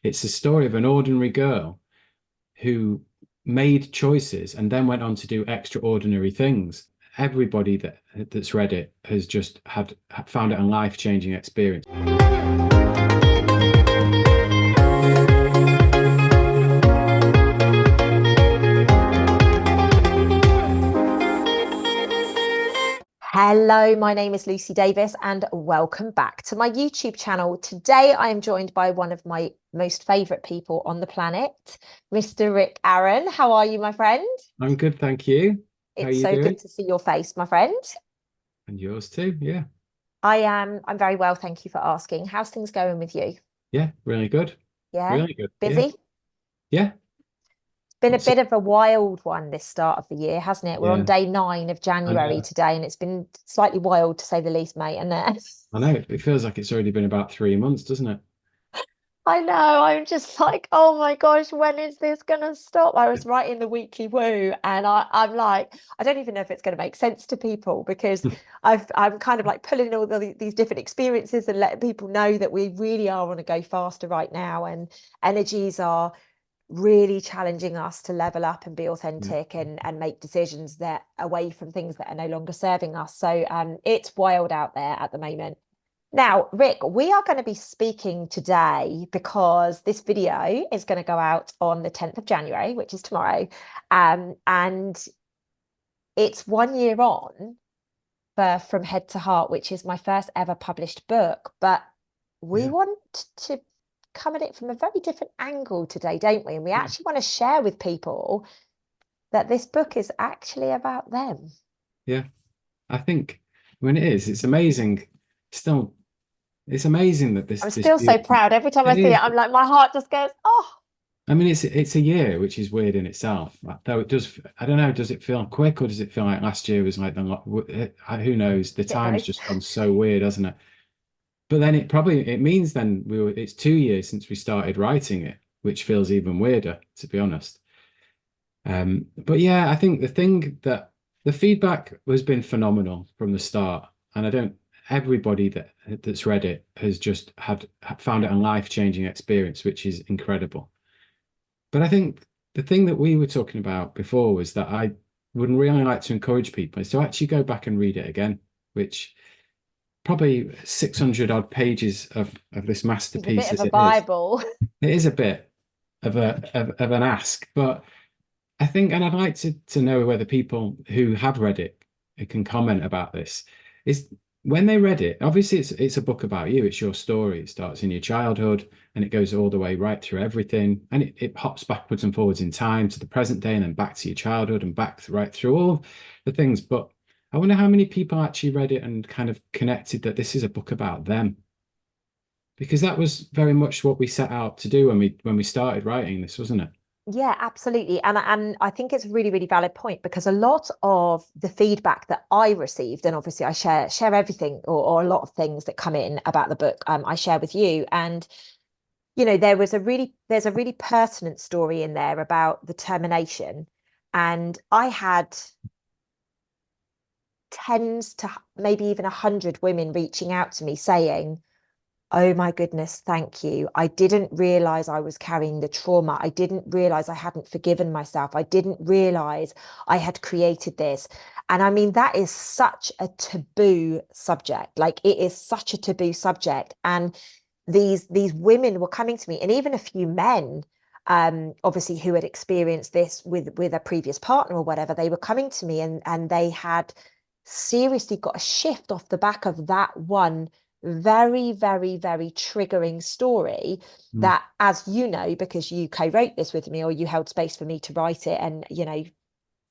It's the story of an ordinary girl who made choices and then went on to do extraordinary things. Everybody that's read it has just had found it a life-changing experience. Hello, my name is Lucy Davis and welcome back to my YouTube channel. Today I am joined by one of my most favourite people on the planet, Mr. Rick Arron. How are you, my friend? I'm good, thank you. How are It's you so doing? good to see your face, my friend. And yours too, yeah. I'm very well, thank you for asking. How's things going with you? Yeah, really good. Yeah, Really good. Yeah. busy? Yeah. It's been a What's bit it? of a wild one this start of the year, hasn't it? We're on Yeah, day 9 of I January know. today and it's been slightly wild to say the least, mate. And I know. It feels like it's already been about 3 months, doesn't it? I know, I'm just like, oh my gosh, when is this gonna stop? I was writing the weekly woo and I'm like, I don't even know if it's gonna make sense to people because I'm kind of like pulling all these different experiences and letting people know that we really are on a go faster right now, and energies are really challenging us to level up and be Yeah. authentic and make decisions that away from things that are no longer serving us. So it's wild out there at the moment. Now, Rick, we are going to be speaking today because this video is going to go out on the 10th of January, which is tomorrow. And it's 1 year on for From Head to Heart, which is my first ever published book. But we Yeah. want to come at it from a very different angle today, don't we? And we Yeah. actually want to share with people that this book is actually about them. Yeah. I think when it is, it's amazing. Still, it's amazing that this I'm this still so beautiful proud. Every time I it see is. it, I'm like, my heart just goes, oh. I mean, it's a year, which is weird in itself. Though it does, I don't know, does it feel quick or does it feel like last year was like the who knows? The Bit time's both. just gone so weird, hasn't it? But then it means then it's 2 years since we started writing it, which feels even weirder, to be honest. But yeah, I think the feedback has been phenomenal from the start, and I don't everybody that's read it has just found it a life-changing experience, which is incredible. But I think the thing that we were talking about before was that I would really like to encourage people is to actually go back and read it again, which probably 600 odd pages of this It's a bit masterpiece of as a it is. Bible. It is a bit of an ask, but I think, and I'd like to know whether people who have read it can comment about this. Is when they read it, obviously it's a book about you, it's your story. It starts in your childhood and it goes all the way right through everything. And it hops backwards and forwards in time to the present day and then back to your childhood and right through all the things. But I wonder how many people actually read it and kind of connected that this is a book about them. Because that was very much what we set out to do when we started writing this, wasn't it? Yeah, absolutely. And I think it's a really, really valid point because a lot of the feedback that I received, and obviously I share everything or a lot of things that come in about the book, I share with you. And there's a really pertinent story in there about the termination. And I had tens to maybe even 100 women reaching out to me saying, oh my goodness, thank you. I didn't realize I was carrying the trauma. I didn't realize I hadn't forgiven myself. I didn't realize I had created this. And I mean, that is such a taboo subject. Like it is such a taboo subject. And these women were coming to me, and even a few men, obviously who had experienced this with a previous partner or whatever, they were coming to me and they had seriously got a shift off the back of that one very, very, very triggering story Mm. that, as you know, because you co-wrote this with me or you held space for me to write it, and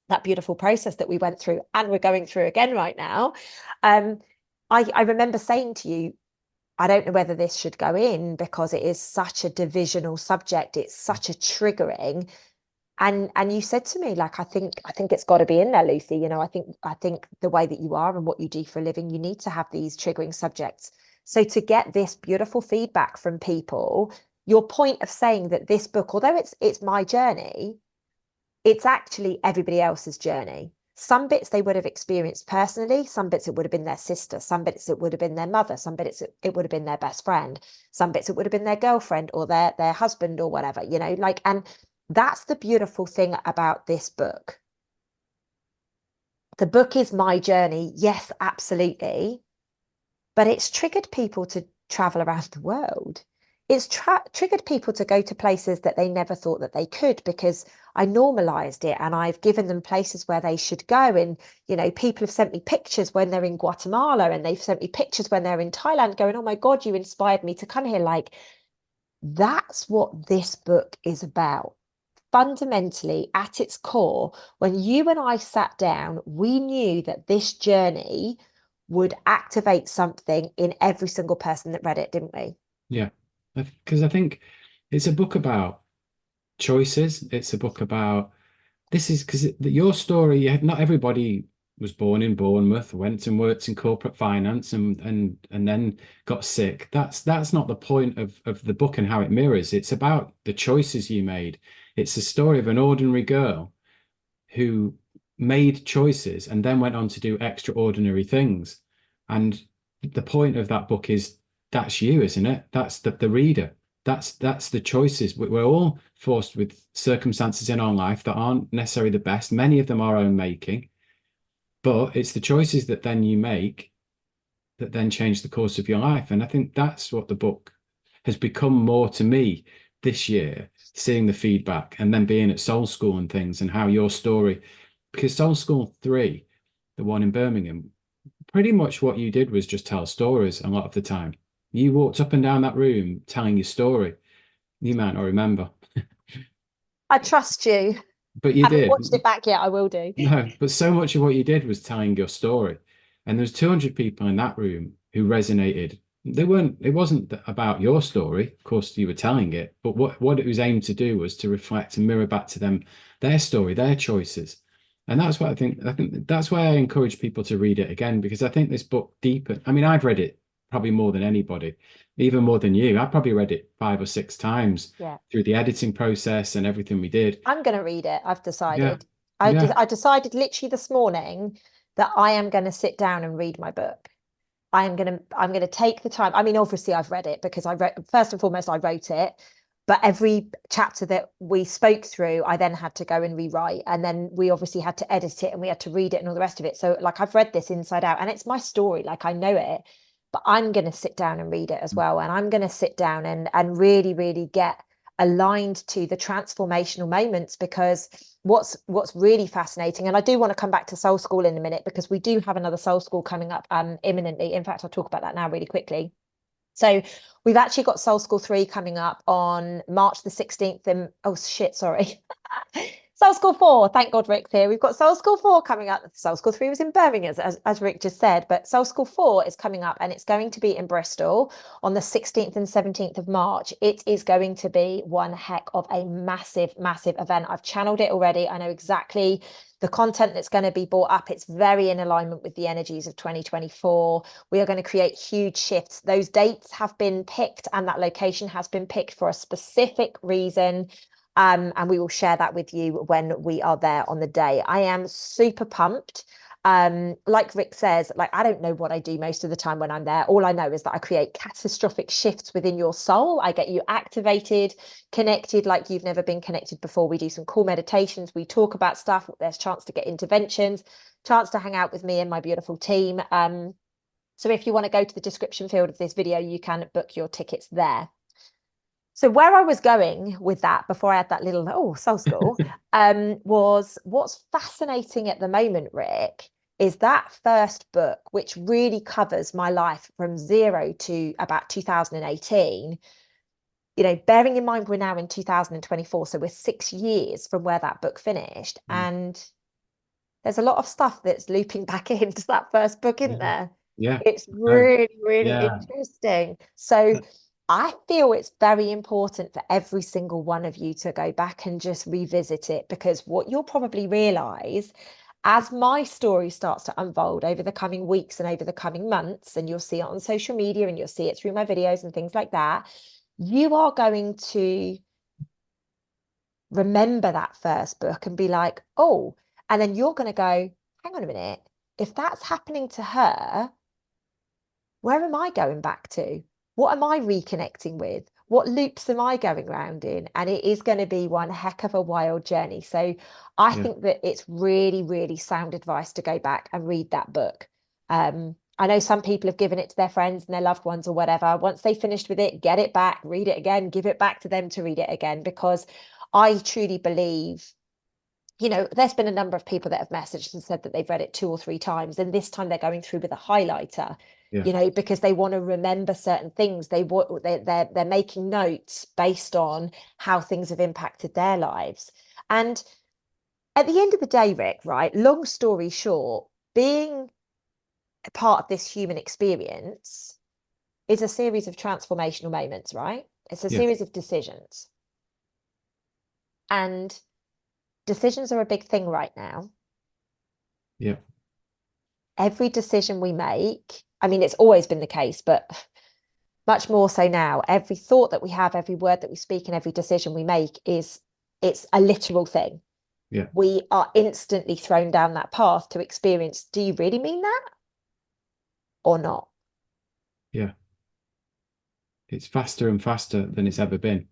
that beautiful process that we went through and we're going through again right now. um I remember saying to you, I don't know whether this should go in because it is such a divisional subject, it's such a triggering. And you said to me, like, I think it's got to be in there, Lucy. I think the way that you are and what you do for a living, you need to have these triggering subjects. So to get this beautiful feedback from people, your point of saying that this book, although it's my journey, it's actually everybody else's journey. Some bits they would have experienced personally, some bits it would have been their sister, some bits it would have been their mother, some bits it would have been their best friend, some bits it would have been their girlfriend or their husband or whatever, you know, like, and that's the beautiful thing about this book. The book is my journey, yes, absolutely, but it's triggered people to travel around the world. It's triggered people to go to places that they never thought that they could, because I normalized it and I've given them places where they should go. And, you know, people have sent me pictures when they're in Guatemala, and they've sent me pictures when they're in Thailand going, oh my God, you inspired me to come here. Like, that's what this book is about. Fundamentally, at its core, when you and I sat down, we knew that this journey would activate something in every single person that read it, didn't we? Yeah. Because I think it's a book about choices. It's a book about this is because your story, not everybody was born in Bournemouth, went and worked in corporate finance and then got sick. That's not the point of the book and how it mirrors. It's about the choices you made. It's a story of an ordinary girl who made choices and then went on to do extraordinary things. And the point of that book is that's you, isn't it? That's the reader. That's the choices. We're all forced with circumstances in our life that aren't necessarily the best. Many of them are our own making, but it's the choices that then you make that then change the course of your life. And I think that's what the book has become more to me this year, seeing the feedback and then being at Soul School and things and how your story, because Soul School 3, the one in Birmingham, pretty much what you did was just tell stories a lot of the time. You walked up and down that room telling your story. You might not remember, I trust you. but you Haven't did. watched it back yet. I will do. No, but so much of what you did was telling your story. And there's 200 people in that room who resonated. It wasn't about your story. Of course, you were telling it, but what it was aimed to do was to reflect and mirror back to them their story, their choices. And that's what I think that's why I encourage people to read it again, because I think this book deepen. I mean, I've read it probably more than anybody, even more than you. I probably read it 5 or 6 times Yeah. through the editing process and everything we did. I'm going to read it. I've Yeah. decided. Yeah. I decided literally this morning that I am going to sit down and read my book. I'm going to take the time. I mean, obviously I've read it because I wrote, first and foremost, I wrote it, but every chapter that we spoke through, I then had to go and rewrite. And then we obviously had to edit it and we had to read it and all the rest of it. So like I've read this inside out and it's my story, like I know it, but I'm going to sit down and read it as well. And I'm going to sit down and really, really get aligned to the transformational moments, because what's really fascinating, and I do want to come back to Soul School in a minute because we do have another Soul School coming up imminently. In fact, I'll talk about that now really quickly. So we've actually got Soul School 3 coming up on March the 16th. And oh shit, sorry. Soul School 4, thank God Rick's here. We've got Soul School 4 coming up. Soul School 3 was in Birmingham, as Rick just said, but Soul School 4 is coming up and it's going to be in Bristol on the 16th and 17th of March. It is going to be one heck of a massive, massive event. I've channeled it already. I know exactly the content that's going to be brought up. It's very in alignment with the energies of 2024. We are going to create huge shifts. Those dates have been picked and that location has been picked for a specific reason. And we will share that with you when we are there on the day. I am super pumped. Like Rick says, like I don't know what I do most of the time when I'm there. All I know is that I create catastrophic shifts within your soul. I get you activated, connected like you've never been connected before. We do some cool meditations. We talk about stuff. There's chance to get interventions, chance to hang out with me and my beautiful team. So if you want to go to the description field of this video, you can book your tickets there. So where I was going with that before I had that little Soul School was what's fascinating at the moment, Rick, is that first book, which really covers my life from zero to about 2018. You know, bearing in mind we're now in 2024, so we're 6 years from where that book finished, and there's a lot of stuff that's looping back into that first book, isn't Yeah. there? Yeah. It's No. really, really Yeah. interesting. So I feel it's very important for every single one of you to go back and just revisit it, because what you'll probably realize as my story starts to unfold over the coming weeks and over the coming months, and you'll see it on social media and you'll see it through my videos and things like that, you are going to remember that first book and be like, oh, and then you're going to go, hang on a minute, if that's happening to her, where am I going back to? What am I reconnecting with? What loops am I going around in? And it is going to be one heck of a wild journey. So I Yeah. think that it's really, really sound advice to go back and read that book. I know some people have given it to their friends and their loved ones or whatever. Once they finished with it, get it back, read it again, give it back to them to read it again, because I truly believe, you know, there's been a number of people that have messaged and said that they've read it 2 or 3 times, and this time they're going through with a highlighter, Yeah. you know, because they want to remember certain things. They're making notes based on how things have impacted their lives. And at the end of the day, Rick, right, long story short, being a part of this human experience is a series of transformational moments, right? It's a Yeah. series of decisions. And decisions are a big thing right now. Yeah. Every decision we make, I mean, it's always been the case, but much more so now, every thought that we have, every word that we speak, and every decision we make it's a literal thing. Yeah. We are instantly thrown down that path to experience, do you really mean that or not? Yeah. It's faster and faster than it's ever been.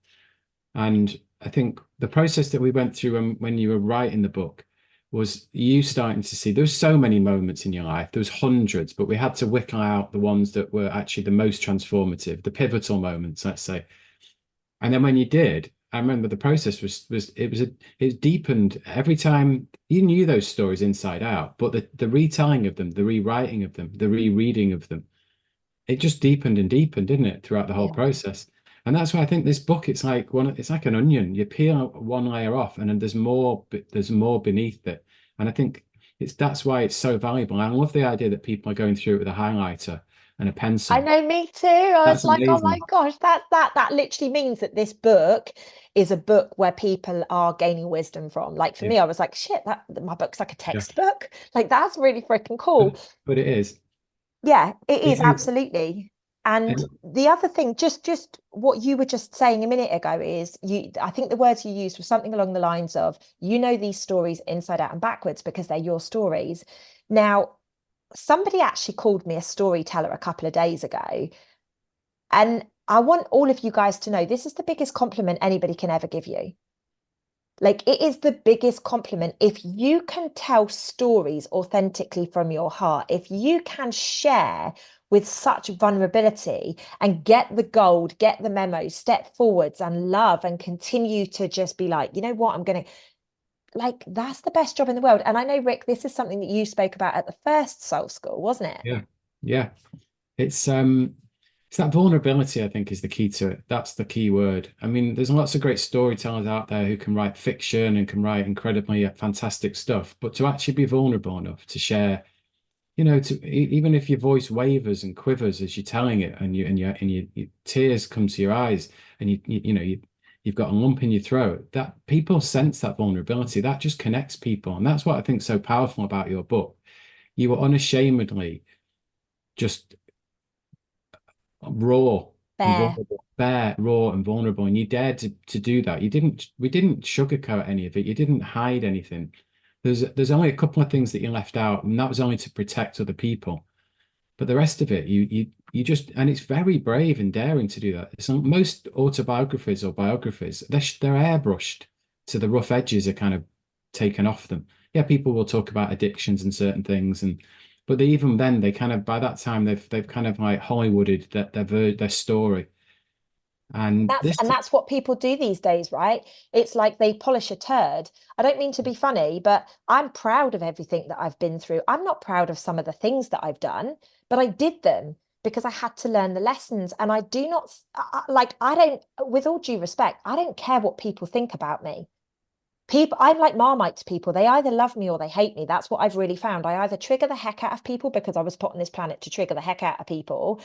And I think the process that we went through when you were writing the book was you starting to see there was so many moments in your life. There was hundreds, but we had to whittle out the ones that were actually the most transformative, the pivotal moments, let's say. And then when you did, I remember the process it deepened every time you knew those stories inside out, but the retelling of them, the rewriting of them, the rereading of them, it just deepened and deepened, didn't it, throughout the whole Yeah. process? And that's why I think this book, it's like an onion. You peel one layer off, and then there's more beneath it. And I think that's why it's so valuable. I love the idea that people are going through it with a highlighter and a I pencil. know, me too. I was That's like, oh my amazing. gosh, that literally means that this book is a book where people are gaining wisdom from. Like for Yeah, me, I was like, shit, that my book's like a yeah. textbook. Like that's really freaking cool. But it is. Yeah, it is You, absolutely. And and the other thing, just what you were just saying a minute ago is I think the words you used were something along the lines of, you know, these stories inside out and backwards because they're your stories. Now, somebody actually called me a storyteller a couple of days ago. And I want all of you guys to know this is the biggest compliment anybody can ever give you. Like, it is the biggest compliment if you can tell stories authentically from your heart, if you can share with such vulnerability and get the gold, get the memo, step forwards and love and continue to just be like, you know what, I'm going to, like, that's the best job in the world. And I know, Rick, this is something that you spoke about at the first Soul School, wasn't it? yeah, yeah. It's that vulnerability, I think, is the key to it. That's the key word. I mean, there's lots of great storytellers out there who can write fiction and can write incredibly fantastic stuff, but to actually be vulnerable enough to share, even if your voice wavers and quivers as you're telling it, and your tears come to your eyes, and you've got a lump in your throat, that people sense that vulnerability. That just connects people, and that's what I think is so powerful about your book. You were unashamedly just raw and There. vulnerable, bare, raw and vulnerable, and you dared to do that. We didn't sugarcoat any of it. You didn't hide anything. There's only a couple of things that you left out, and that was only to protect other people. But the rest of it, you just, and it's very brave and daring to do that. Most autobiographies or biographies, they're airbrushed, so the rough edges are kind of taken off them. Yeah, people will talk about addictions and certain things, but even then, they kind of by that time they've kind of like Hollywooded their story. And That's this, and that's what people do these days, right? It's like they polish a turd. I don't mean to be funny, but I'm proud of everything that I've been through. I'm not proud of some of the things that I've done, but I did them because I had to learn the lessons. And I do not like, I don't, with all due respect, I don't care what people think about me. People, I'm like Marmite to people. They either love me or they hate me. That's what I've really found. I either trigger the heck out of people because I was put on this planet to trigger the heck out of people,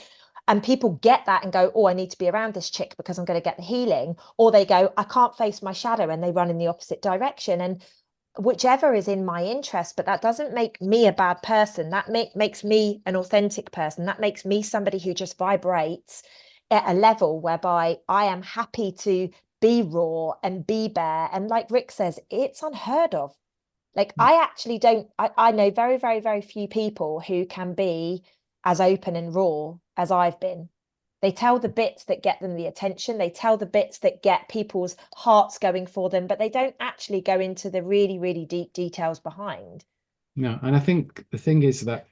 and people get that and go, oh, I need to be around this chick because I'm going to get the healing. Or they go, I can't face my shadow, and they run in the opposite direction. And whichever is in my interest, but that doesn't make me a bad person. That makes me an authentic person. That makes me somebody who just vibrates at a level whereby I am happy to be raw and be bare. And like Rick says, it's unheard of. Like I actually don't, I know very, very, very few people who can be as open and raw as I've been. They tell the bits that get them the attention, they tell the bits that get people's hearts going for them, but they don't actually go into the really, really deep details behind. No, and I think the thing is that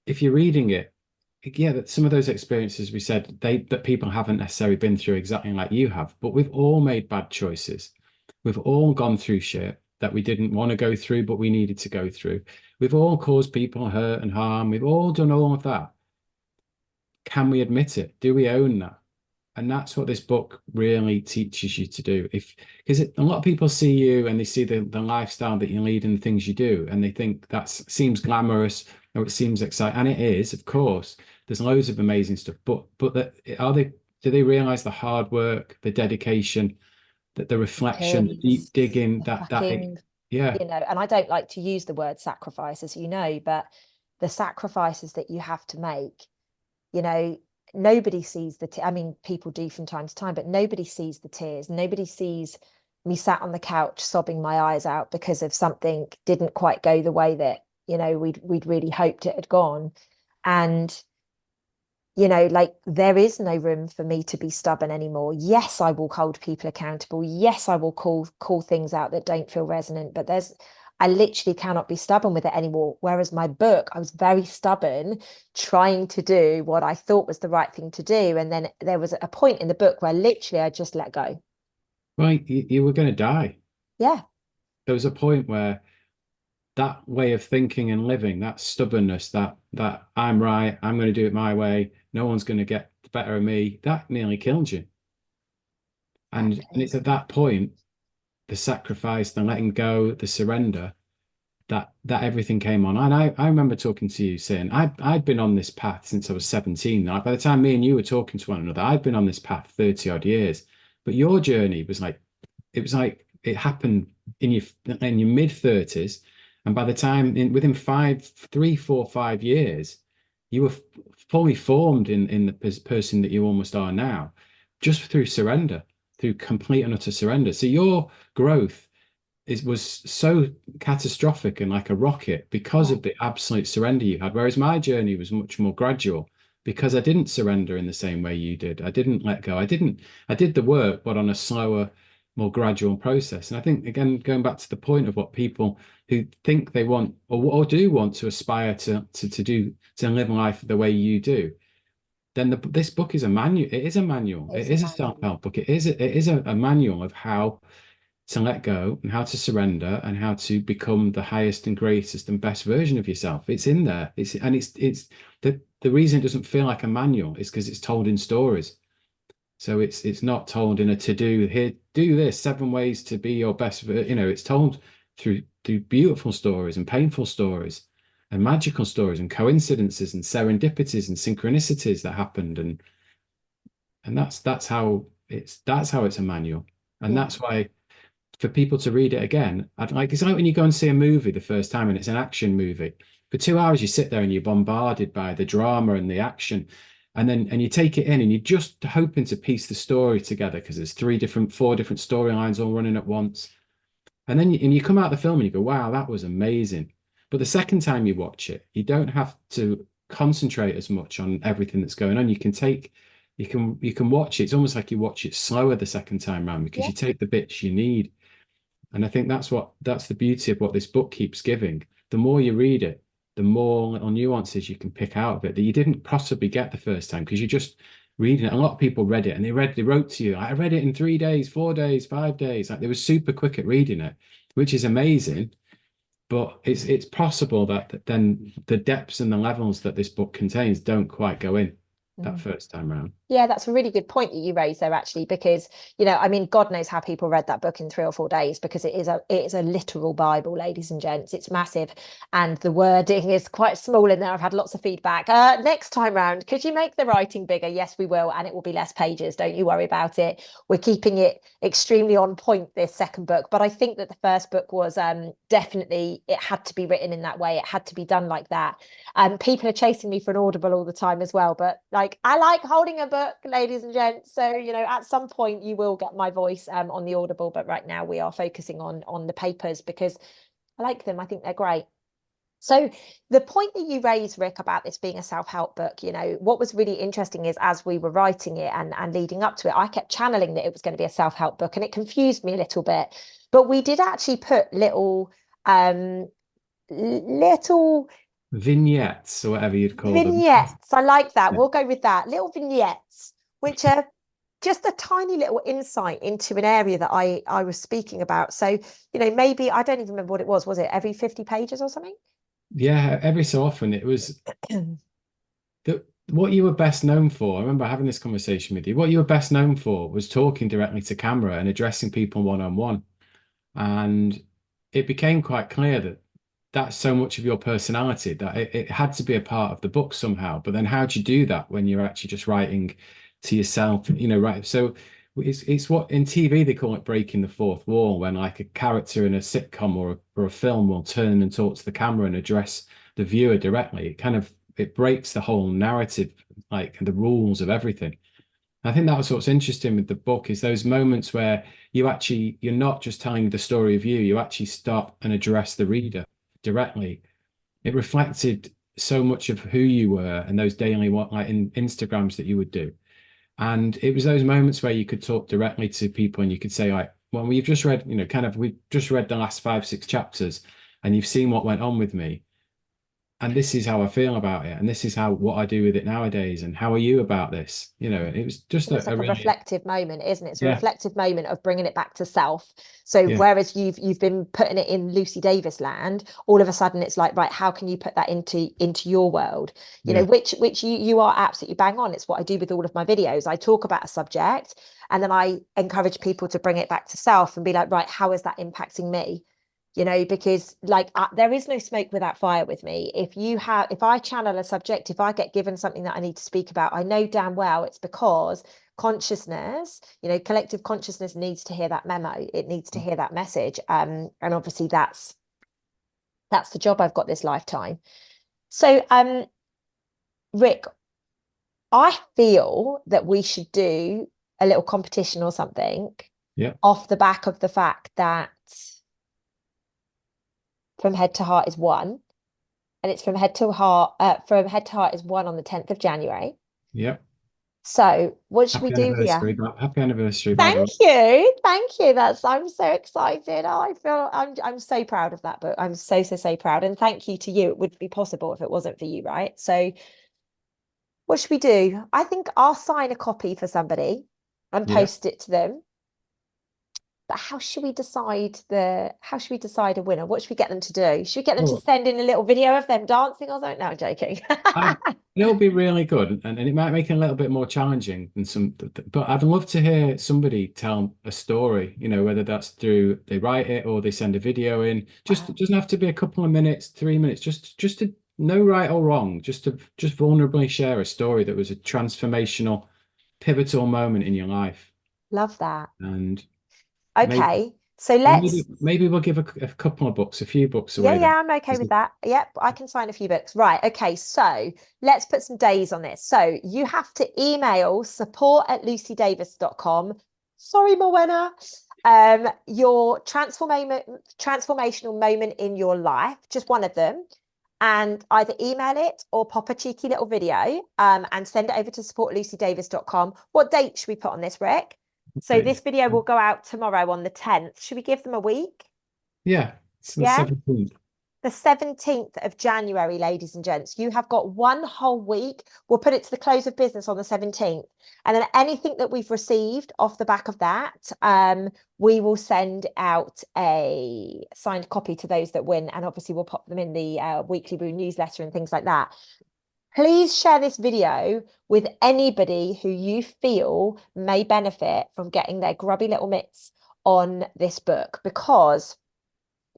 if you're reading it, yeah, that some of those experiences we said that people haven't necessarily been through exactly like you have, but we've all made bad choices. We've all gone through shit that we didn't want to go through, but we needed to go through. We've all caused people hurt and harm. We've all done all of that. Can we admit it? Do we own that? And that's what this book really teaches you to do. If because a lot of people see you and they see the lifestyle that you lead and the things you do, and they think that seems glamorous or it seems exciting, and it is, of course. There's loads of amazing stuff, but are they? Do they realize the hard work, the dedication, that the reflection, the deep Tears, digging, the that it, fucking, yeah, and I don't like to use the word sacrifice, as you know, but the sacrifices that you have to make, you know, nobody sees I mean, people do from time to time, but nobody sees the tears. Nobody sees me sat on the couch sobbing my eyes out because of something didn't quite go the way that, we'd really hoped it had gone. And like there is no room for me to be stubborn anymore. Yes, I will hold people accountable. Yes, I will call things out that don't feel resonant, but I literally cannot be stubborn with it anymore. Whereas my book, I was very stubborn, trying to do what I thought was the right thing to do. And then there was a point in the book where literally I just let go. right, you were going to die. Yeah, There was a point where that way of thinking and living, that stubbornness, that I'm right, I'm going to do it my way, no one's going to get the better of me, that nearly killed you. And exactly. it's at that point, the sacrifice, the letting go, the surrender, that everything came on. And I remember talking to you saying I'd been on this path since I was 17. Like by the time me and you were talking to one another, I'd been on this path 30 odd years. But your journey was like it happened in your mid 30s, and by the time within 5 years, you were fully formed in the person that you almost are now, just through surrender, through complete and utter surrender. So your growth was so catastrophic and like a rocket because Yeah, of the absolute surrender you had, whereas my journey was much more gradual because I didn't surrender in the same way you did. I didn't let go. I did the work, but on a slower, more gradual process. And I think, again, going back to the point of what people who think they want or do want to aspire to live life the way you do, then this book is a manual. It is a manual. It it's a is a manual. self-help book. It is a manual of how to let go and how to surrender and how to become the highest and greatest and best version of yourself. It's in there. It's the reason it doesn't feel like a manual is because it's told in stories. So it's not told in a to do here, do this 7 ways to be your best. It's told through beautiful stories and painful stories and magical stories and coincidences and serendipities and synchronicities that happened and that's how it's a manual. And Yeah. that's why for people to read it again, it's like when you go and see a movie the first time and it's an action movie. For 2 hours, you sit there and you're bombarded by the drama and the action, and you take it in and you're just hoping to piece the story together because there's 4 different storylines all running at once. And then you come out of the film and you go, wow, that was amazing. But the second time you watch it, you don't have to concentrate as much on everything that's going on. You can watch it. It's almost like you watch it slower the second time around because Yeah. you take the bits you need. And I think that's the beauty of what this book keeps giving. The more you read it, the more little nuances you can pick out of it that you didn't possibly get the first time because you're just reading it. A lot of people read it and they wrote to you, I read it in 3 days, 4 days, 5 days. Like they were super quick at reading it, which is amazing. But it's possible that then the depths and the levels that this book contains don't quite go in that Mm. first time around. Yeah, that's a really good point that you raised there, actually, because I mean, God knows how people read that book in 3 or 4 days because it is a literal Bible, ladies and gents. It's massive, and the wording is quite small in there. I've had lots of feedback. Next time round, could you make the writing bigger? Yes, we will, and it will be less pages. Don't you worry about it. We're keeping it extremely on point this second book, but I think that the first book was definitely it had to be written in that way. It had to be done like that. People are chasing me for an Audible all the time as well, but like I like holding a book, ladies and gents. So at some point you will get my voice on the Audible, but right now we are focusing on the papers because I like them. I think they're great. So the point that you raised, Rick, about this being a self-help book, you know, what was really interesting is as we were writing it and leading up to it, I kept channeling that it was going to be a self-help book, and it confused me a little bit. But we did actually put little Vignettes or whatever you'd call them. vignettes. I like that. Yeah. We'll go with that. Little vignettes, which are just a tiny little insight into an area that I was speaking about. So, you know, maybe I don't even remember what it was. Was it every 50 pages or something? Yeah, every so often it was what you were best known for. I remember having this conversation with you. What you were best known for was talking directly to camera and addressing people one on one. And it became quite clear that that's so much of your personality that it had to be a part of the book somehow. But then how do you do that when you're actually just writing to yourself, you know, right? So it's what in TV they call it breaking the fourth wall, when like a character in a sitcom or a film will turn and talk to the camera and address the viewer directly. It kind of it breaks the whole narrative, like the rules of everything. I think that was what's interesting with the book is those moments where you're not just telling the story of you, you actually stop and address the reader directly. It reflected so much of who you were and those daily what like in Instagrams that you would do. And it was those moments where you could talk directly to people and you could say, like, well, we've just read, you know, kind of we've just read the last 5, 6 chapters and you've seen what went on with me. And this is how I feel about it. And this is how what I do with it nowadays. And how are you about this? You know, it was just Almost a like a really, reflective moment, isn't it? It's a yeah, reflective moment of bringing it back to self. So yeah, whereas you've been putting it in Lucy Davis land, all of a sudden it's like, right, how can you put that into your world? You know, yeah, which you are absolutely bang on. It's what I do with all of my videos. I talk about a subject and then I encourage people to bring it back to self and be like, right, how is that impacting me? You know, because like there is no smoke without fire with me. If I channel a subject, if I get given something that I need to speak about, I know damn well it's because consciousness, you know, collective consciousness needs to hear that memo. It needs to hear that message. And obviously that's the job I've got this lifetime. So, Rick, I feel that we should do a little competition or something yeah, off the back of the fact that From Head to Heart is one, and it's From Head to Heart is one on the 10th of January. yeah. So what should we Happy do here? anniversary, happy anniversary, by the Thank way. you. Thank you. I'm so excited. Oh, I'm so proud of that book. I'm so proud. And thank you to you. It wouldn't be possible if it wasn't for you, right? So what should we do? I think I'll sign a copy for somebody and Yeah. post it to them. But how should we decide a winner? What should we get them to do? Should we get them to Oh, send in a little video of them dancing or something? No, I'm joking. I, it'll be really good, and it might make it a little bit more challenging than some. But I'd love to hear somebody tell a story. You know, whether that's through they write it or they send a video in. Just Wow. it doesn't have to be a couple of minutes, 3 minutes. Just to no right or wrong. Just vulnerably share a story that was a transformational, pivotal moment in your life, Love that. and maybe Okay. So let's maybe we'll give a couple of books, a few books Yeah, away yeah, then. I'm okay with that. Yep, I can sign a few books. Right. Okay. So let's put some days on this. So you have to email support@lucydavis.com. Sorry, Morwenna. Your transformational moment in your life, just one of them, and either email it or pop a cheeky little video and send it over to support@lucydavis.com. What date should we put on this, Rick? So Okay. this video will go out tomorrow on the 10th. Should we give them a week? Yeah, it's the Yeah. 17th. The 17th of January, ladies and gents. You have got one whole week. We'll put it to the close of business on the 17th. And then anything that we've received off the back of that, we will send out a signed copy to those that win. And obviously, we'll pop them in the Weekly Brew newsletter and things like that. Please share this video with anybody who you feel may benefit from getting their grubby little mitts on this book, because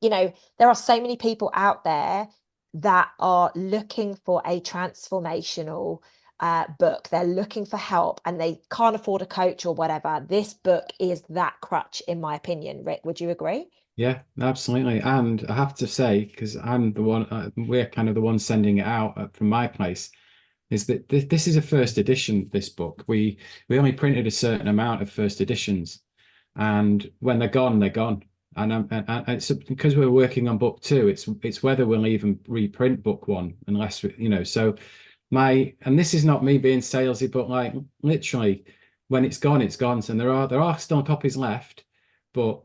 you know, there are so many people out there that are looking for a transformational book. They're looking for help and they can't afford a coach or whatever. This book is that crutch, in my opinion. Rick, would you agree? Yeah, absolutely. And I have to say, because I'm the one, we're kind of the one sending it out from my place, is that this is a first edition, this book. We only printed a certain amount of first editions. And when they're gone, they're gone. and it's because we're working on book two. It's whether we'll even reprint book one unless we, So and this is not me being salesy, but like literally, when it's gone, it's gone. And there are still copies left, but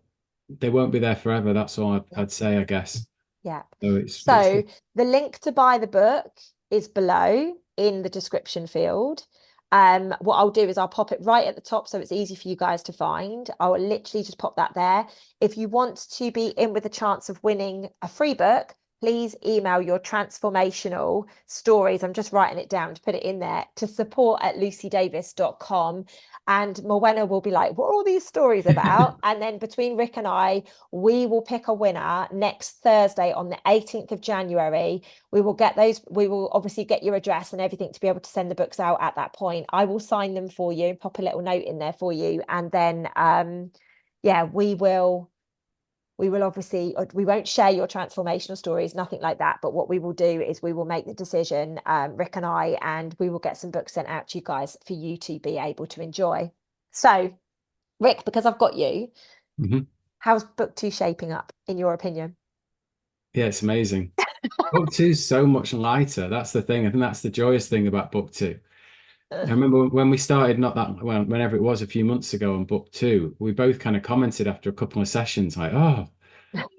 they won't be there forever. That's all I'd say, I guess. Yeah. So it's So the link to buy the book is below in the description field. What I'll do is I'll pop it right at the top so it's easy for you guys to find. I'll literally just pop that there. If you want to be in with a chance of winning a free book, please email your transformational stories. I'm just writing it down to put it in there to support@lucydavis.com. And Morwenna will be like, what are all these stories about? And then between Rick and I, we will pick a winner next Thursday on the 18th of January. We will get those. We will obviously get your address and everything to be able to send the books out at that point. I will sign them for you, pop a little note in there for you. And then, yeah, we will obviously, we won't share your transformational stories, nothing like that. But what we will do is we will make the decision, Rick and I, and we will get some books sent out to you guys for you to be able to enjoy. So, Rick, because I've got you, Mhm. how's book two shaping up, in your opinion? Yeah, it's amazing. Book two is so much lighter. That's the thing. I think that's the joyous thing about book two. I remember when we started, not that well, whenever it was a few months ago on book two, we both kind of commented after a couple of sessions, like, oh,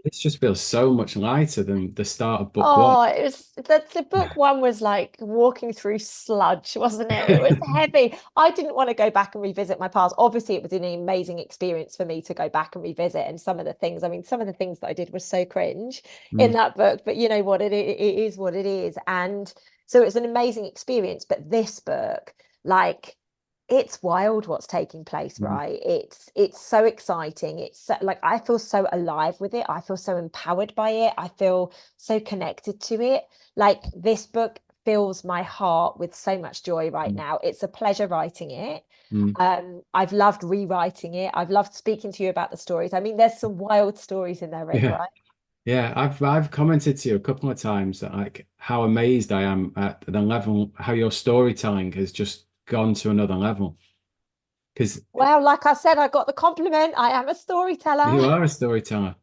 this just feels so much lighter than the start of book one. Oh, it was the book one was like walking through sludge, wasn't it? It was heavy. I didn't want to go back and revisit my past. Obviously, it was an amazing experience for me to go back and revisit. And some of the things, I mean, some of the things that I did were so cringe in Mm, that book, but you know what? It is what it is. And so it was an amazing experience. But this book, like, it's wild what's taking place, mm, right? It's so exciting. It's so, like I feel so alive with it. I feel so empowered by it. I feel so connected to it. Like this book fills my heart with so much joy right mm, now. It's a pleasure writing it. mm. I've loved rewriting it. I've loved speaking to you about the stories. I mean, there's some wild stories in there, Rick, Yeah. right? Yeah, I've commented to you a couple of times that like how amazed I am at the level, how your storytelling has just gone to another level. Because Well, like I said, I got the compliment. I am a storyteller. you are a storyteller.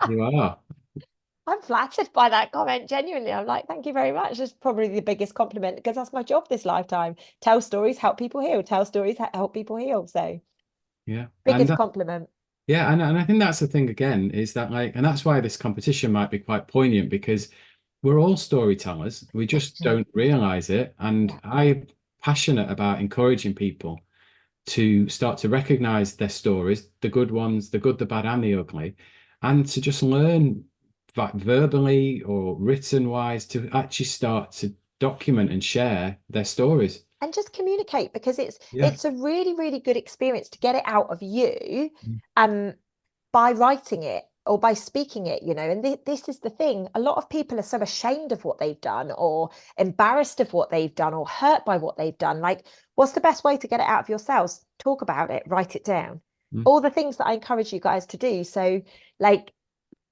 You are. I'm flattered by that comment. Genuinely, I'm like, thank you very much. That's probably the biggest compliment because that's my job this lifetime. Tell stories, help people heal. Tell stories, help people heal. So, Yeah. And biggest compliment. yeah, and I think that's the thing again, is that like, and that's why this competition might be quite poignant because we're all storytellers. We just don't realize it. And Yeah. I'm passionate about encouraging people to start to recognize their stories, the good ones, the good, the bad, and the ugly, and to just learn verbally or written wise to actually start to document and share their stories. And just communicate because it's Yeah. it's a really, really good experience to get it out of you Mm, um by writing it or by speaking it, you know. And this is the thing. A lot of people are so ashamed of what they've done or embarrassed of what they've done or hurt by what they've done. Like, what's the best way to get it out of yourselves? Talk about it, write it down. mm, All the things that I encourage you guys to do. So, like,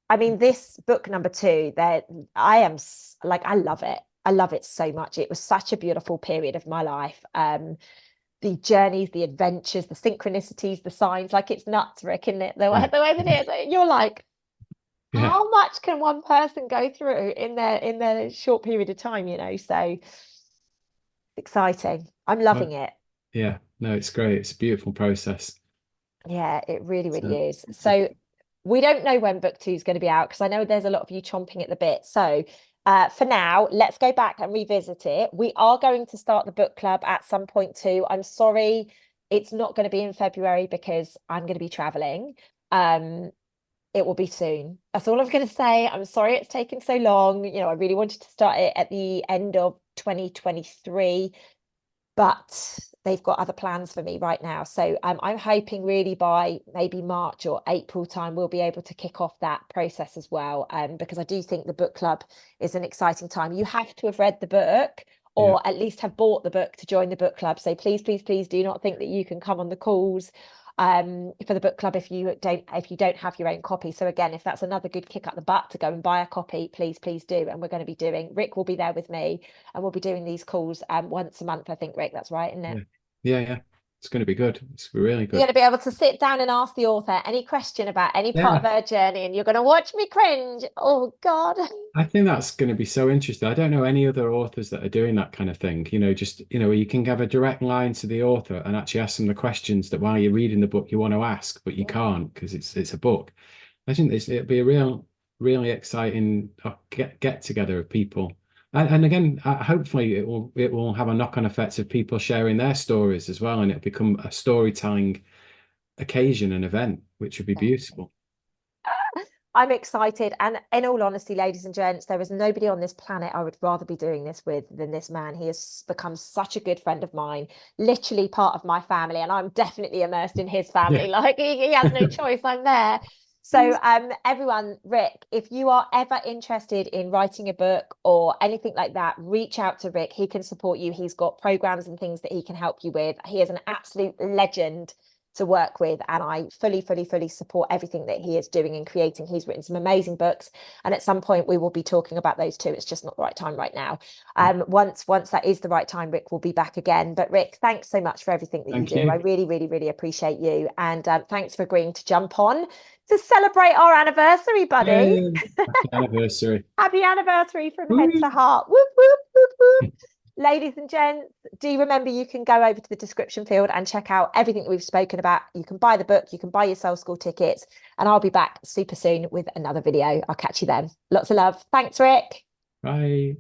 I mean, this book number two, that I am like, I love it. I love it so much. It was such a beautiful period of my life. The journeys, the adventures, the synchronicities, the signs, like it's nuts, Rick, isn't it? yeah. The way that it is, you're like, Yeah. how much can one person go through in their short period of time, you know? So exciting. I'm Well, loving it. yeah. No, it's great. It's a beautiful process. Yeah, it really, really So, is. So we don't know when book two is going to be out because I know there's a lot of you chomping at the bit. So for now, let's go back and revisit it. We are going to start the book club at some point too. I'm sorry, it's not going to be in February because I'm going to be traveling. Um, it will be soon. That's all I'm going to say. I'm sorry it's taken so long. You know, I really wanted to start it at the end of 2023, but they've got other plans for me right now. So I'm hoping really by maybe March or April time, we'll be able to kick off that process as well. Because I do think the book club is an exciting time. You have to have read the book yeah. or at least have bought the book to join the book club. So please, please, please do not think that you can come on the calls for the book club if you don't have your own copy. So again, if that's another good kick up the butt to go and buy a copy, please, please do. And we're going to be doing, Rick will be there with me and we'll be doing these calls once a month, I think, Rick, that's right, isn't it? Yeah. Yeah. Yeah. It's going to be good. It's gonna be really You're good. going to be able to sit down and ask the author any question about any part of Yeah. her journey, and you're going to watch me cringe. Oh God. I think that's going to be so interesting. I don't know any other authors that are doing that kind of thing. Just, where you can have a direct line to the author and actually ask them the questions that while you're reading the book you want to ask, but you can't because it's a book. I think it'd be a really exciting get together of people. And again, hopefully it will have a knock-on effect of people sharing their stories as well, and it'll become a storytelling occasion and event, which would be beautiful. I'm excited. And in all honesty, ladies and gents, there is nobody on this planet I would rather be doing this with than this man. He has become such a good friend of mine, literally part of my family. And I'm definitely immersed in his family. Yeah. Like he has no choice. I'm there. So everyone, Rick, if you are ever interested in writing a book or anything like that, reach out to Rick. He can support you. He's got programs and things that he can help you with. He is an absolute legend to work with, and I fully support everything that he is doing and creating. He's written some amazing books, and at some point we will be talking about those too. It's just not the right time right now. Once that is the right time, Rick will be back again. But Rick, thanks so much for everything that you Thank do. I you. really appreciate you, and thanks for agreeing to jump on to celebrate our anniversary, buddy. Yay. Happy anniversary. Happy anniversary from head Woo. to heart. Whoop whoop whoop whoop. Ladies and gents, do remember you can go over to the description field and check out everything that we've spoken about. You can buy the book, you can buy your Soul School tickets, and I'll be back super soon with another video. I'll catch you then. Lots of love. Thanks, Rick. Bye.